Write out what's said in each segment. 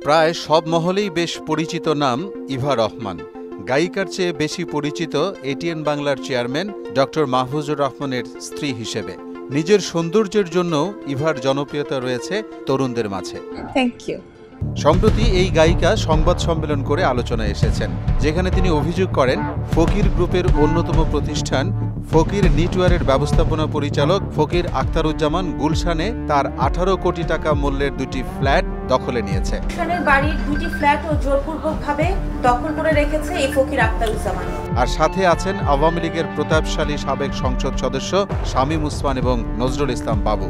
প্রায় সব মহলেই বেশ পরিচিত নাম ইভা রহমান। গায়িকার চেয়ে বেশি পরিচিত এটিএন বাংলার চেয়ারম্যান ডক্টর মাহফুজুর রহমানের স্ত্রী হিসেবে। নিজের সৌন্দর্যের জন্য ইভার জনপ্রিয়তা রয়েছে তরুণদের মাঝে। Thank you. সম্প্রতি এই গায়িকা সংবাদ সম্মেলন করে আলোচনায় এসেছেন, যেখানে তিনি অভিযোগ করেন ফকির গ্রুপের অন্যতম প্রতিষ্ঠান ফকির নিটওয়ারের ব্যবস্থাপনা পরিচালক ফকির আখতারুজ্জামান গুলশানে তার 18 কোটি টাকা মূল্যের দুটি ফ্ল্যাট দখলে নিয়েছে। গুলশানের বাড়ির দুটি ফ্ল্যাটও জোরপূর্বকভাবে দখল করে রেখেছে এই ফকির আখতারুজ্জামান। আর সাথে আছেন আওয়ামী লীগের প্রতাপশালী সাবেক সংসদ সদস্য শামীম ওসমান এবং নজরুল ইসলাম বাবু।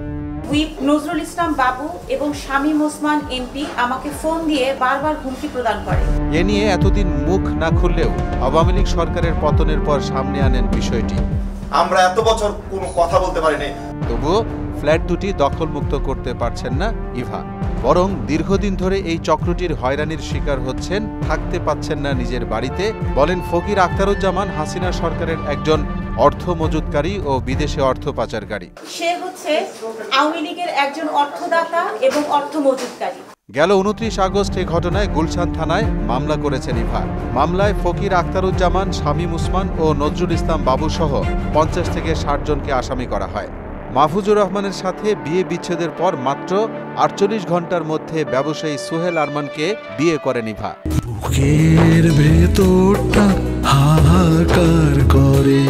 হুইপ নজরুল ইসলাম বাবু এবং শামীম ওসমান এমপি আমাকে ফোন দিয়ে বারবার হুমকি প্রদান করে। এ নিয়ে এতদিন মুখ না খুললেও আওয়ামী লীগ সরকারের পতনের পর সামনে আনেন বিষয়টি। আমরা এত বছর কোনো কথা বলতে পারিনি। তবুও ফ্ল্যাট দুটি দখলমুক্ত করতে পারছেন না ইভা, বরং দীর্ঘদিন ধরে এই চক্রটির হয়রানির শিকার হচ্ছেন, থাকতে পাচ্ছেন না নিজের বাড়িতে। বলেন ফকির আখতারুজ্জামান হাসিনা সরকারের একজন অর্থ মজুতকারী ও বিদেশে অর্থ পাচারকারী। সে হচ্ছে আওয়ামী লীগের একজন অর্থদাতা এবং অর্থ মজুতকারী। গেল 29 আগস্ট এই ঘটনায় গুলশান থানায় মামলা করেছেন ইভা। মামলায় ফকির আখতারুজ্জামান, শামীম ওসমান ও নজরুল ইসলাম বাবু সহ 50 থেকে 60 জনকে আসামি করা হয়। মাহফুজুর রহমানের সাথে বিয়ে বিচ্ছেদের পর মাত্র 48 ঘন্টার মধ্যে ব্যবসায়ী সোহেল আরমানকে বিয়ে করেন ইভা। বুকের ভেতরটা হাহাকার করে।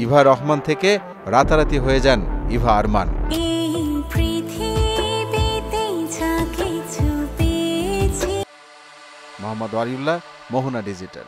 ইভা রহমান থেকে রাতারাতি হয়ে যান ইভা আরমান। মোহাম্মদ ওয়ালিউল্লাহ, মোহনা ডিজিটাল।